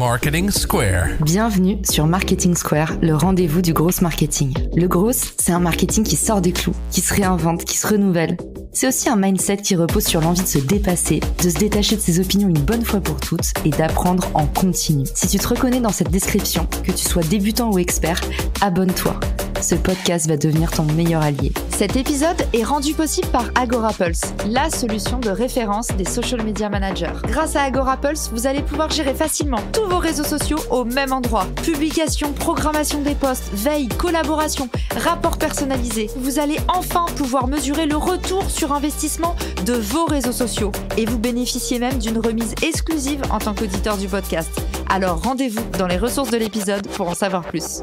Marketing Square. Bienvenue sur Marketing Square, le rendez-vous du gros marketing. Le gros, c'est un marketing qui sort des clous, qui se réinvente, qui se renouvelle. C'est aussi un mindset qui repose sur l'envie de se dépasser, de se détacher de ses opinions une bonne fois pour toutes et d'apprendre en continu. Si tu te reconnais dans cette description, que tu sois débutant ou expert, abonne-toi. Ce podcast va devenir ton meilleur allié. Cet épisode est rendu possible par AgoraPulse, la solution de référence des social media managers. Grâce à AgoraPulse, vous allez pouvoir gérer facilement tous vos réseaux sociaux au même endroit. Publication, programmation des posts, veille, collaboration, rapports personnalisés. Vous allez enfin pouvoir mesurer le retour sur investissement de vos réseaux sociaux. Et vous bénéficiez même d'une remise exclusive en tant qu'auditeur du podcast. Alors rendez-vous dans les ressources de l'épisode pour en savoir plus.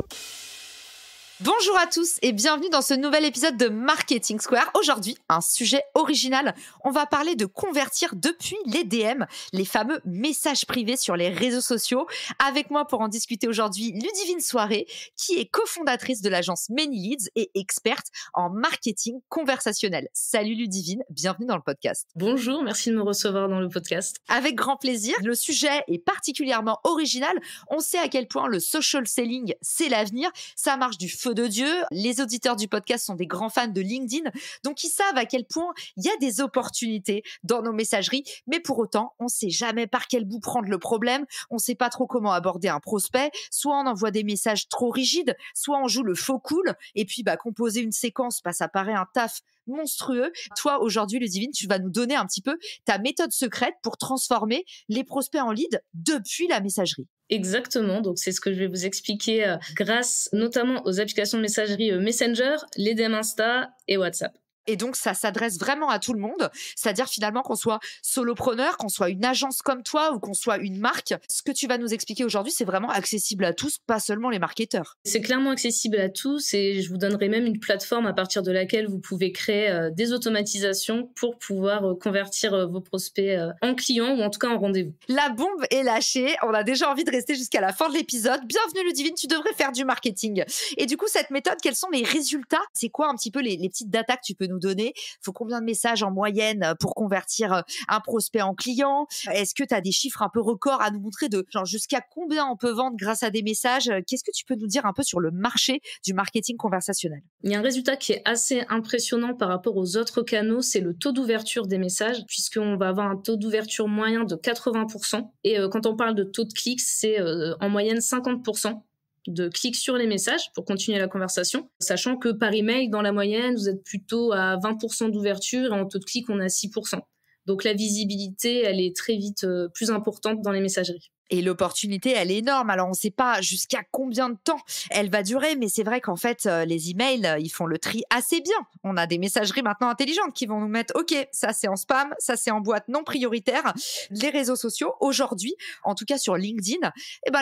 Bonjour à tous et bienvenue dans ce nouvel épisode de Marketing Square. Aujourd'hui, un sujet original. On va parler de convertir depuis les DM, les fameux messages privés sur les réseaux sociaux. Avec moi pour en discuter aujourd'hui, Ludivine Soirée, qui est cofondatrice de l'agence Many Leads et experte en marketing conversationnel. Salut Ludivine, bienvenue dans le podcast. Bonjour, merci de me recevoir dans le podcast. Avec grand plaisir. Le sujet est particulièrement original. On sait à quel point le social selling, c'est l'avenir. Ça marche du feu de Dieu. Les auditeurs du podcast sont des grands fans de LinkedIn, donc ils savent à quel point il y a des opportunités dans nos messageries, mais pour autant, on ne sait jamais par quel bout prendre le problème, on ne sait pas trop comment aborder un prospect, soit on envoie des messages trop rigides, soit on joue le faux cool, et puis composer une séquence, ça paraît un taf monstrueux. Toi, aujourd'hui, Ludivine, tu vas nous donner un petit peu ta méthode secrète pour transformer les prospects en leads depuis la messagerie. Exactement, donc c'est ce que je vais vous expliquer grâce notamment aux applications de messagerie Messenger, les DM Insta et WhatsApp. Et donc, ça s'adresse vraiment à tout le monde. C'est-à-dire finalement qu'on soit solopreneur, qu'on soit une agence comme toi ou qu'on soit une marque. Ce que tu vas nous expliquer aujourd'hui, c'est vraiment accessible à tous, pas seulement les marketeurs. C'est clairement accessible à tous et je vous donnerai même une plateforme à partir de laquelle vous pouvez créer des automatisations pour pouvoir convertir vos prospects en clients ou en tout cas en rendez-vous. La bombe est lâchée. On a déjà envie de rester jusqu'à la fin de l'épisode. Bienvenue Ludivine, tu devrais faire du marketing. Et du coup, cette méthode, quels sont les résultats? C'est quoi un petit peu les petites datas que tu peux nous donner? Il faut combien de messages en moyenne pour convertir un prospect en client? Est-ce que tu as des chiffres un peu records à nous montrer de genre jusqu'à combien on peut vendre grâce à des messages? Qu'est-ce que tu peux nous dire un peu sur le marché du marketing conversationnel? Il y a un résultat qui est assez impressionnant par rapport aux autres canaux, c'est le taux d'ouverture des messages, puisqu'on va avoir un taux d'ouverture moyen de 80%. Et quand on parle de taux de clics, c'est en moyenne 50%. De clics sur les messages pour continuer la conversation, sachant que par email, dans la moyenne, vous êtes plutôt à 20% d'ouverture et en taux de clic, on est à 6%. Donc la visibilité, elle est très vite plus importante dans les messageries. Et l'opportunité, elle est énorme. Alors, on ne sait pas jusqu'à combien de temps elle va durer, mais c'est vrai qu'en fait, les emails, ils font le tri assez bien. On a des messageries maintenant intelligentes qui vont nous mettre, OK, ça c'est en spam, ça c'est en boîte non prioritaire. Les réseaux sociaux, aujourd'hui, en tout cas sur LinkedIn,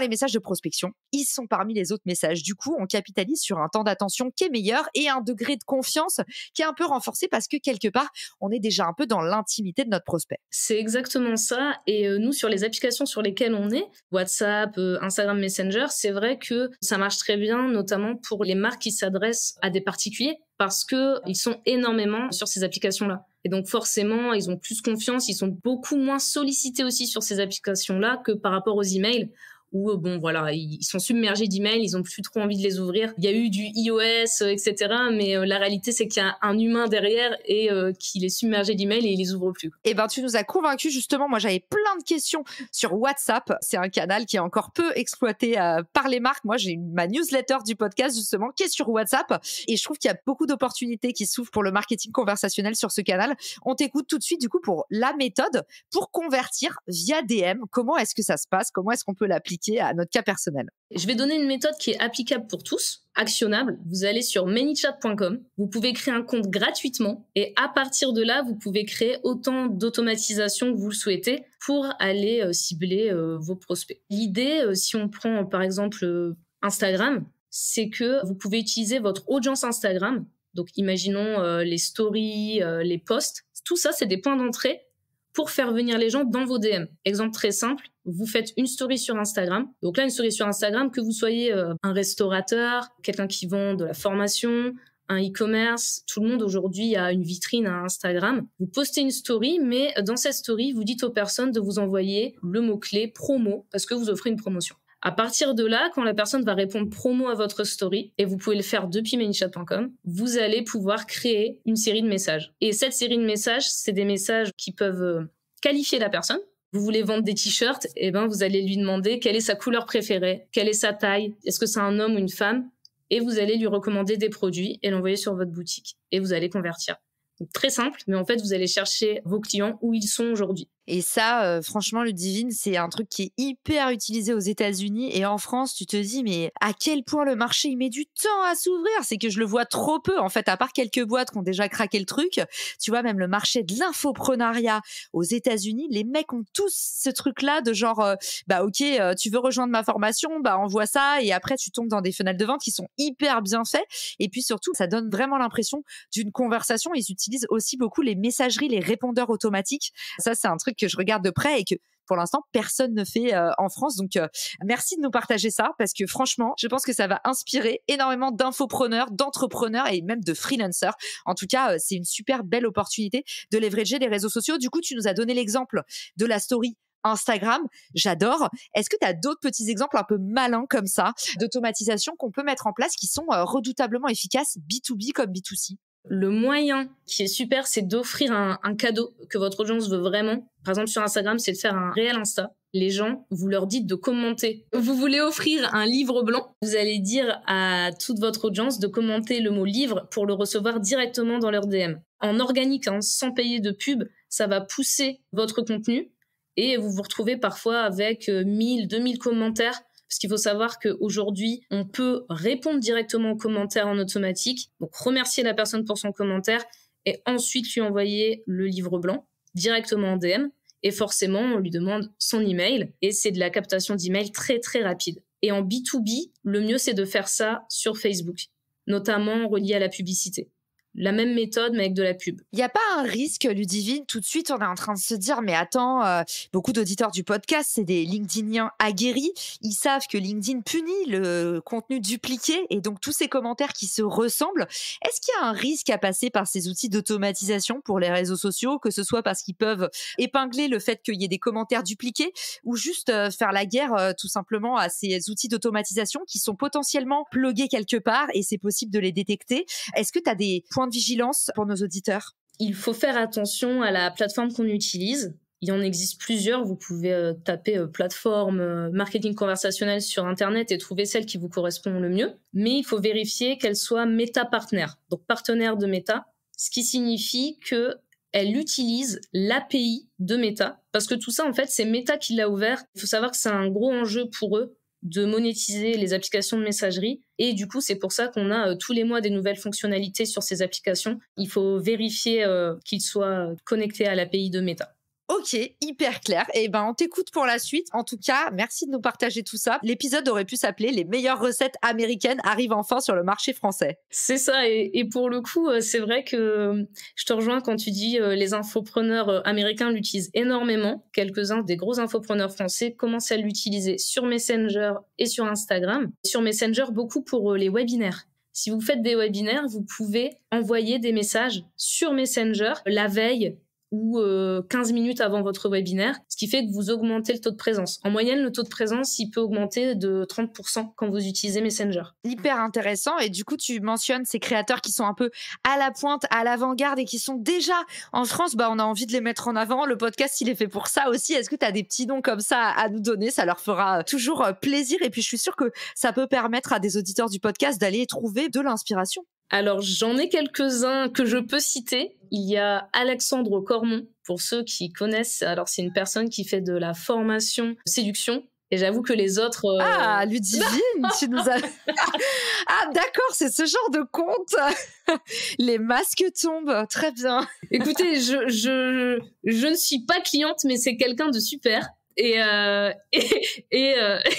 les messages de prospection, ils sont parmi les autres messages. Du coup, on capitalise sur un temps d'attention qui est meilleur et un degré de confiance qui est un peu renforcé parce que quelque part, on est déjà un peu dans l'intimité de notre prospect. C'est exactement ça. Et nous, sur les applications sur lesquelles on est, WhatsApp, Instagram Messenger, c'est vrai que ça marche très bien, notamment pour les marques qui s'adressent à des particuliers, parce que ils sont énormément sur ces applications-là. Et donc forcément, ils ont plus confiance, ils sont beaucoup moins sollicités aussi sur ces applications-là que par rapport aux emails, où ils sont submergés d'emails, ils ont plus trop envie de les ouvrir. Il y a eu du iOS, etc. Mais la réalité, c'est qu'il y a un humain derrière et qu'il est submergé d'emails et il les ouvre plus. Tu nous as convaincus, justement. Moi, j'avais plein de questions sur WhatsApp. C'est un canal qui est encore peu exploité par les marques. Moi, j'ai ma newsletter du podcast, justement, qui est sur WhatsApp. Et je trouve qu'il y a beaucoup d'opportunités qui s'ouvrent pour le marketing conversationnel sur ce canal. On t'écoute tout de suite, du coup, pour la méthode pour convertir via DM. Comment est-ce que ça se passe? Comment est-ce qu'on peut l'appliquer à notre cas personnel? Je vais donner une méthode qui est applicable pour tous, actionnable. Vous allez sur manychat.com, vous pouvez créer un compte gratuitement et à partir de là, vous pouvez créer autant d'automatisation que vous le souhaitez pour aller cibler vos prospects. L'idée, si on prend par exemple Instagram, c'est que vous pouvez utiliser votre audience Instagram. Donc imaginons les stories, les posts. Tout ça, c'est des points d'entrée pour faire venir les gens dans vos DM. Exemple très simple, vous faites une story sur Instagram. Donc là, une story sur Instagram, que vous soyez un restaurateur, quelqu'un qui vend de la formation, un e-commerce, tout le monde aujourd'hui a une vitrine à Instagram. Vous postez une story, mais dans cette story, vous dites aux personnes de vous envoyer le mot-clé promo parce que vous offrez une promotion. À partir de là, quand la personne va répondre promo à votre story, et vous pouvez le faire depuis ManyChat.com, vous allez pouvoir créer une série de messages. Et cette série de messages, c'est des messages qui peuvent qualifier la personne. Vous voulez vendre des t-shirts, et ben vous allez lui demander quelle est sa couleur préférée, quelle est sa taille, est-ce que c'est un homme ou une femme, et vous allez lui recommander des produits et l'envoyer sur votre boutique. Et vous allez convertir. Donc, très simple, mais en fait, vous allez chercher vos clients où ils sont aujourd'hui. Et ça, franchement, Ludivine, c'est un truc qui est hyper utilisé aux États-Unis. Et en France, tu te dis, mais à quel point le marché, il met du temps à s'ouvrir? C'est que je le vois trop peu, en fait, à part quelques boîtes qui ont déjà craqué le truc. Tu vois, même le marché de l'infoprenariat aux États-Unis, les mecs ont tous ce truc-là de genre, ok, tu veux rejoindre ma formation, envoie ça. Et après, tu tombes dans des fenêtres de vente qui sont hyper bien faits. Et puis surtout, ça donne vraiment l'impression d'une conversation. Ils utilisent aussi beaucoup les messageries, les répondeurs automatiques. Ça, c'est un truc que je regarde de près et que pour l'instant personne ne fait en France. Donc merci de nous partager ça parce que franchement je pense que ça va inspirer énormément d'infopreneurs, d'entrepreneurs et même de freelancers. En tout cas c'est une super belle opportunité de leverager les réseaux sociaux. Du coup tu nous as donné l'exemple de la story Instagram, j'adore. Est-ce que tu as d'autres petits exemples un peu malins comme ça d'automatisation qu'on peut mettre en place qui sont redoutablement efficaces B2B comme B2C? Le moyen qui est super, c'est d'offrir un cadeau que votre audience veut vraiment. Par exemple, sur Instagram, c'est de faire un réel Insta. Les gens, vous leur dites de commenter. Vous voulez offrir un livre blanc, vous allez dire à toute votre audience de commenter le mot livre pour le recevoir directement dans leur DM. En organique, sans payer de pub, ça va pousser votre contenu et vous vous retrouvez parfois avec 1000, 2000 commentaires. Parce qu'il faut savoir qu'aujourd'hui, on peut répondre directement aux commentaires en automatique, donc remercier la personne pour son commentaire et ensuite lui envoyer le livre blanc directement en DM. Et forcément, on lui demande son email et c'est de la captation d'email très très rapide. Et en B2B, le mieux c'est de faire ça sur Facebook, notamment relié à la publicité. La même méthode, mais avec de la pub. Il n'y a pas un risque, Ludivine? Tout de suite, on est en train de se dire, mais attends, beaucoup d'auditeurs du podcast, c'est des LinkedIniens aguerris. Ils savent que LinkedIn punit le contenu dupliqué et donc tous ces commentaires qui se ressemblent. Est-ce qu'il y a un risque à passer par ces outils d'automatisation pour les réseaux sociaux, que ce soit parce qu'ils peuvent épingler le fait qu'il y ait des commentaires dupliqués ou juste faire la guerre tout simplement à ces outils d'automatisation qui sont potentiellement plugués quelque part et c'est possible de les détecter? Est-ce que tu as des points de vigilance pour nos auditeurs? Il faut faire attention à la plateforme qu'on utilise. Il en existe plusieurs. Vous pouvez taper plateforme marketing conversationnel sur Internet et trouver celle qui vous correspond le mieux. Mais il faut vérifier qu'elle soit Meta partenaire, donc partenaire de Meta, ce qui signifie qu'elle utilise l'API de Meta. Parce que tout ça, en fait, c'est Meta qui l'a ouvert. Il faut savoir que c'est un gros enjeu pour eux de monétiser les applications de messagerie. Et du coup, c'est pour ça qu'on a tous les mois des nouvelles fonctionnalités sur ces applications. Il faut vérifier qu'ils soient connectés à l'API de Meta. Ok, hyper clair. Et on t'écoute pour la suite. En tout cas, merci de nous partager tout ça. L'épisode aurait pu s'appeler « Les meilleures recettes américaines arrivent enfin sur le marché français ». C'est ça. Et pour le coup, c'est vrai que je te rejoins quand tu dis les infopreneurs américains l'utilisent énormément. Quelques-uns des gros infopreneurs français commencent à l'utiliser sur Messenger et sur Instagram. Sur Messenger, beaucoup pour les webinaires. Si vous faites des webinaires, vous pouvez envoyer des messages sur Messenger la veille ou 15 minutes avant votre webinaire, ce qui fait que vous augmentez le taux de présence. En moyenne, le taux de présence, il peut augmenter de 30% quand vous utilisez Messenger. Hyper intéressant. Et du coup, tu mentionnes ces créateurs qui sont un peu à la pointe, à l'avant-garde et qui sont déjà en France. On a envie de les mettre en avant. Le podcast, il est fait pour ça aussi. Est-ce que tu as des petits noms comme ça à nous donner? Ça leur fera toujours plaisir. Et puis, je suis sûre que ça peut permettre à des auditeurs du podcast d'aller trouver de l'inspiration. Alors, j'en ai quelques-uns que je peux citer. Il y a Alexandre Cormon, pour ceux qui connaissent. Alors, c'est une personne qui fait de la formation séduction. Et j'avoue que les autres... Ah, Ludivine, tu nous as... Ah, d'accord, c'est ce genre de compte. Les masques tombent, très bien. Écoutez, je ne suis pas cliente, mais c'est quelqu'un de super. lui,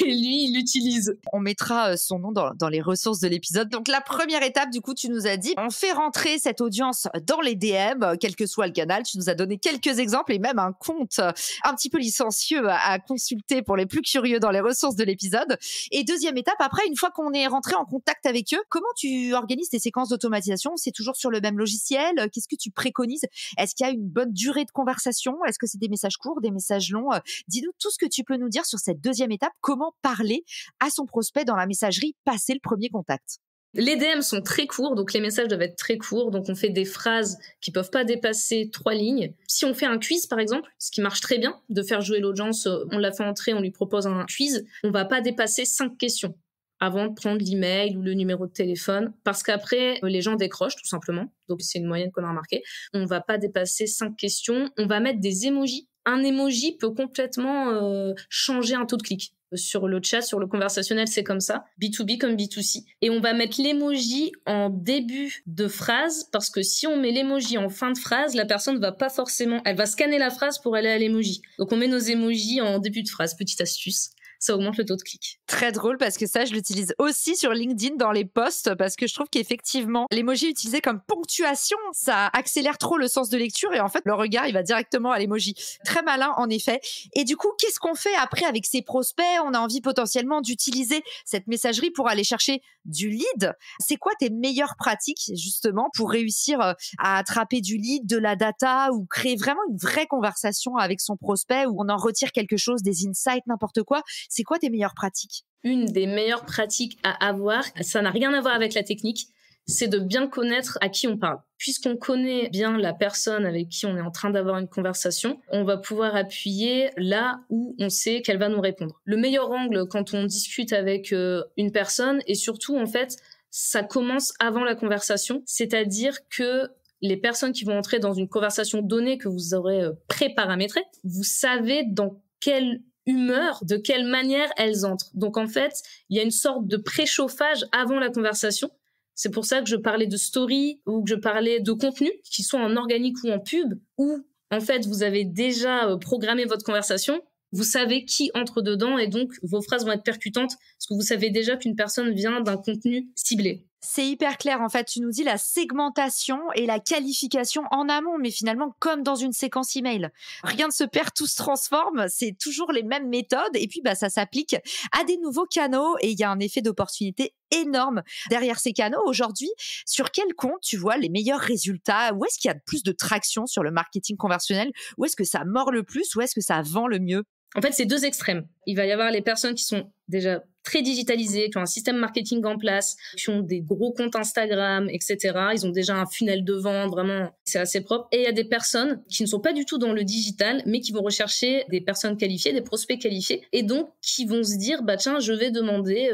il l'utilise. On mettra son nom dans les ressources de l'épisode. Donc la première étape, du coup, tu nous as dit, on fait rentrer cette audience dans les DM, quel que soit le canal. Tu nous as donné quelques exemples et même un compte un petit peu licencieux à consulter pour les plus curieux dans les ressources de l'épisode. Et deuxième étape, après, une fois qu'on est rentré en contact avec eux, comment tu organises tes séquences d'automatisation? C'est toujours sur le même logiciel? Qu'est-ce que tu préconises? Est-ce qu'il y a une bonne durée de conversation? Est-ce que c'est des messages courts, des messages longs? Dis-nous tout ce que tu peux nous dire sur cette deuxième étape. Comment parler à son prospect dans la messagerie, passer le premier contact? Les DM sont très courts, donc les messages doivent être très courts. Donc on fait des phrases qui peuvent pas dépasser 3 lignes. Si on fait un quiz, par exemple, ce qui marche très bien, de faire jouer l'audience, on l'a fait entrer, on lui propose un quiz, on va pas dépasser 5 questions avant de prendre l'email ou le numéro de téléphone, parce qu'après, les gens décrochent tout simplement. Donc c'est une moyenne qu'on a remarqué. On va pas dépasser 5 questions. On va mettre des emojis. Un emoji peut complètement changer un taux de clic. Sur le chat, sur le conversationnel, c'est comme ça. B2B comme B2C. Et on va mettre l'emoji en début de phrase, parce que si on met l'emoji en fin de phrase, la personne va pas forcément... Elle va scanner la phrase pour aller à l'emoji. Donc on met nos emojis en début de phrase. Petite astuce. Ça augmente le taux de clic. Très drôle parce que ça, je l'utilise aussi sur LinkedIn dans les posts parce que je trouve qu'effectivement, l'emoji utilisé comme ponctuation, ça accélère trop le sens de lecture et en fait, le regard, il va directement à l'emoji. Très malin, en effet. Et du coup, qu'est-ce qu'on fait après avec ces prospects? On a envie potentiellement d'utiliser cette messagerie pour aller chercher du lead. C'est quoi tes meilleures pratiques, justement, pour réussir à attraper du lead, de la data ou créer vraiment une vraie conversation avec son prospect où on en retire quelque chose, des insights, n'importe quoi? C'est quoi tes meilleures pratiques? Une des meilleures pratiques à avoir, ça n'a rien à voir avec la technique, c'est de bien connaître à qui on parle. Puisqu'on connaît bien la personne avec qui on est en train d'avoir une conversation, on va pouvoir appuyer là où on sait qu'elle va nous répondre. Le meilleur angle quand on discute avec une personne, et surtout, en fait, ça commence avant la conversation, c'est-à-dire que les personnes qui vont entrer dans une conversation donnée que vous aurez pré-paramétrée, vous savez dans quelle humeur, de quelle manière elles entrent. Donc en fait, il y a une sorte de préchauffage avant la conversation. C'est pour ça que je parlais de story ou que je parlais de contenu, qui soit en organique ou en pub, où en fait vous avez déjà programmé votre conversation, vous savez qui entre dedans et donc vos phrases vont être percutantes parce que vous savez déjà qu'une personne vient d'un contenu ciblé. C'est hyper clair, en fait, tu nous dis la segmentation et la qualification en amont, mais finalement comme dans une séquence email. Rien ne se perd, tout se transforme, c'est toujours les mêmes méthodes et puis ça s'applique à des nouveaux canaux et il y a un effet d'opportunité énorme derrière ces canaux. Aujourd'hui, sur quel compte tu vois les meilleurs résultats? Où est-ce qu'il y a plus de traction sur le marketing conversionnel? Où est-ce que ça mord le plus? Où est-ce que ça vend le mieux? En fait, c'est deux extrêmes. Il va y avoir les personnes qui sont déjà très digitalisées, qui ont un système marketing en place, qui ont des gros comptes Instagram, etc. Ils ont déjà un funnel de vente, vraiment, c'est assez propre. Et il y a des personnes qui ne sont pas du tout dans le digital, mais qui vont rechercher des personnes qualifiées, des prospects qualifiés, et donc qui vont se dire, tiens, je vais demander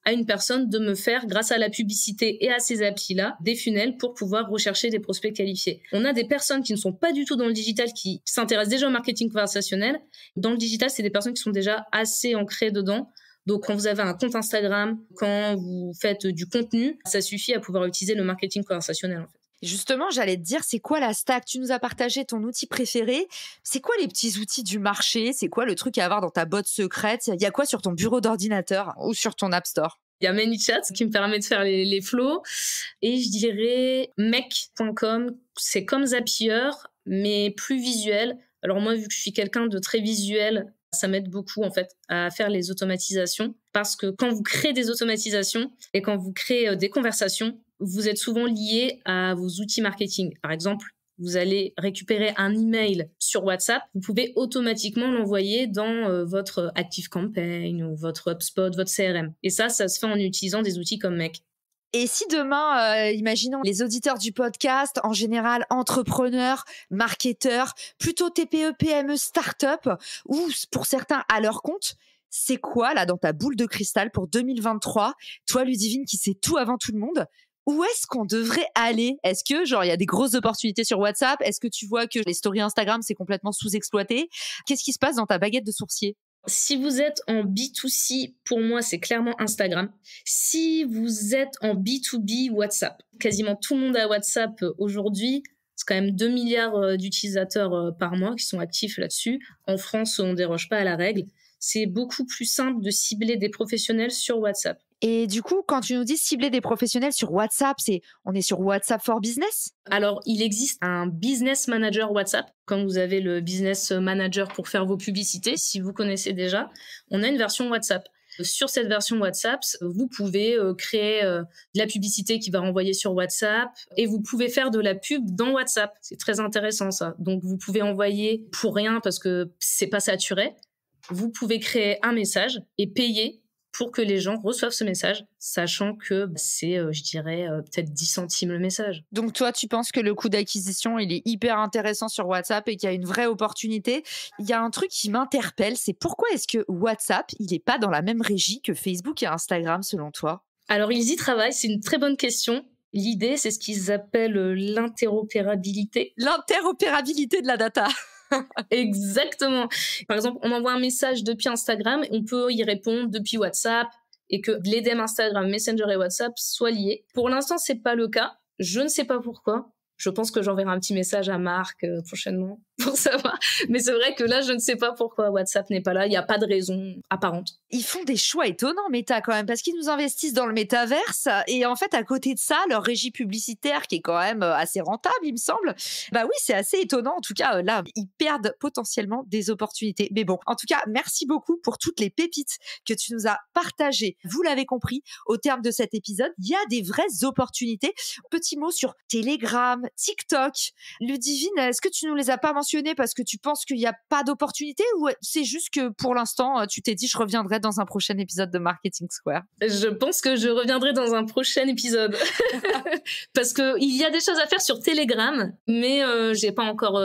à une personne de me faire, grâce à la publicité et à ces applis-là, des funnels pour pouvoir rechercher des prospects qualifiés. On a des personnes qui ne sont pas du tout dans le digital, qui s'intéressent déjà au marketing conversationnel. Dans le digital, c'est des personnes qui sont déjà assez ancrées dedans. Donc, quand vous avez un compte Instagram, quand vous faites du contenu, ça suffit à pouvoir utiliser le marketing conversationnel, en fait. Justement, j'allais te dire, c'est quoi la stack? Tu nous as partagé ton outil préféré. C'est quoi les petits outils du marché? C'est quoi le truc à avoir dans ta boîte secrète? Il y a quoi sur ton bureau d'ordinateur ou sur ton App Store? Il y a ManyChat qui me permet de faire les flows. Et je dirais mec.com, c'est comme Zapier, mais plus visuel. Alors moi, vu que je suis quelqu'un de très visuel, ça m'aide beaucoup en fait à faire les automatisations parce que quand vous créez des automatisations et quand vous créez des conversations, vous êtes souvent lié à vos outils marketing. Par exemple, vous allez récupérer un email sur WhatsApp, vous pouvez automatiquement l'envoyer dans votre ActiveCampaign ou votre HubSpot, votre CRM. Et ça se fait en utilisant des outils comme Make. Et si demain, imaginons les auditeurs du podcast, en général entrepreneurs, marketeurs, plutôt TPE, PME, start-up, ou pour certains à leur compte, c'est quoi là dans ta boule de cristal pour 2023? Toi, Ludivine, qui sait tout avant tout le monde, où est-ce qu'on devrait aller? Est-ce que il y a des grosses opportunités sur WhatsApp? Est-ce que tu vois que les stories Instagram, c'est complètement sous-exploité? Qu'est-ce qui se passe dans ta baguette de sourcier? Si vous êtes en B2C, pour moi, c'est clairement Instagram. Si vous êtes en B2B, WhatsApp. Quasiment tout le monde a WhatsApp aujourd'hui. C'est quand même 2 milliards d'utilisateurs par mois qui sont actifs là-dessus. En France, on ne déroge pas à la règle. C'est beaucoup plus simple de cibler des professionnels sur WhatsApp. Et du coup, quand tu nous dis cibler des professionnels sur WhatsApp, on est sur WhatsApp for Business ? Alors, il existe un Business Manager WhatsApp. Comme vous avez le Business Manager pour faire vos publicités, si vous connaissez déjà, on a une version WhatsApp. Sur cette version WhatsApp, vous pouvez créer de la publicité qui va renvoyer sur WhatsApp et vous pouvez faire de la pub dans WhatsApp. C'est très intéressant ça. Donc, vous pouvez envoyer pour rien parce que c'est pas saturé. Vous pouvez créer un message et payer pour que les gens reçoivent ce message, sachant que c'est, je dirais, peut-être 10 centimes le message. Donc toi, tu penses que le coût d'acquisition, il est hyper intéressant sur WhatsApp et qu'il y a une vraie opportunité. Il y a un truc qui m'interpelle, c'est pourquoi est-ce que WhatsApp, il n'est pas dans la même régie que Facebook et Instagram, selon toi ? Alors, ils y travaillent, c'est une très bonne question. L'idée, c'est ce qu'ils appellent l'interopérabilité. L'interopérabilité de la data. Exactement. Par exemple, on envoie un message depuis Instagram, on peut y répondre depuis WhatsApp et que l'EDM Instagram, Messenger et WhatsApp soient liés. Pour l'instant, c'est pas le cas. Je ne sais pas pourquoi. Je pense que j'enverrai un petit message à Marc prochainement pour savoir. Mais c'est vrai que là, je ne sais pas pourquoi WhatsApp n'est pas là. Il n'y a pas de raison apparente. Ils font des choix étonnants, Meta, quand même, parce qu'ils nous investissent dans le métaverse. Et en fait, à côté de ça, leur régie publicitaire, qui est quand même assez rentable, il me semble, bah oui, c'est assez étonnant. En tout cas, là, ils perdent potentiellement des opportunités. Mais bon, en tout cas, merci beaucoup pour toutes les pépites que tu nous as partagées. Vous l'avez compris, au terme de cet épisode, il y a des vraies opportunités. Petit mot sur Telegram, TikTok. Ludivine, est-ce que tu nous les as pas mentionnés parce que tu penses qu'il n'y a pas d'opportunité ou c'est juste que pour l'instant, tu t'es dit je reviendrai dans un prochain épisode de Marketing Square? Je pense que je reviendrai dans un prochain épisode parce que il y a des choses à faire sur Telegram, mais j'ai pas encore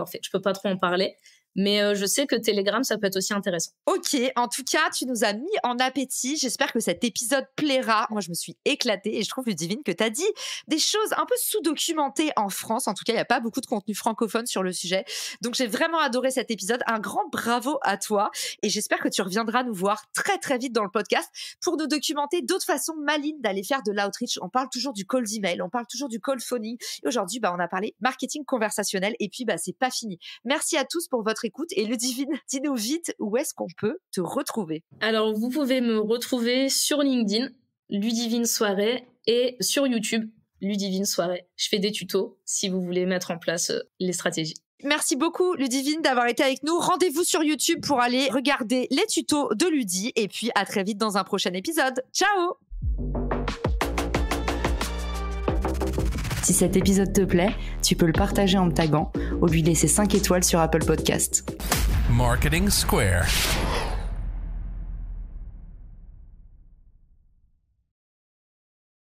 fait. Je peux pas trop en parler. Mais je sais que Telegram, ça peut être aussi intéressant. Ok, en tout cas, tu nous as mis en appétit. J'espère que cet épisode plaira. Moi, je me suis éclatée et je trouve, Ludivine, que tu as dit des choses un peu sous-documentées en France. En tout cas, il n'y a pas beaucoup de contenu francophone sur le sujet. Donc, j'ai vraiment adoré cet épisode. Un grand bravo à toi. Et j'espère que tu reviendras nous voir très, très vite dans le podcast pour nous documenter d'autres façons malines d'aller faire de l'outreach. On parle toujours du cold email, on parle toujours du cold phoning. Et aujourd'hui, on a parlé marketing conversationnel. Et puis, c'est pas fini. Merci à tous pour votre écoute. Et Ludivine, dis-nous vite où est-ce qu'on peut te retrouver. Alors, vous pouvez me retrouver sur LinkedIn, Ludivine Soirée, et sur YouTube, Ludivine Soirée. Je fais des tutos si vous voulez mettre en place les stratégies. Merci beaucoup, Ludivine, d'avoir été avec nous. Rendez-vous sur YouTube pour aller regarder les tutos de Ludi. Et puis, à très vite dans un prochain épisode. Ciao! Si cet épisode te plaît, tu peux le partager en me taguant ou lui laisser 5 étoiles sur Apple Podcasts. Marketing Square.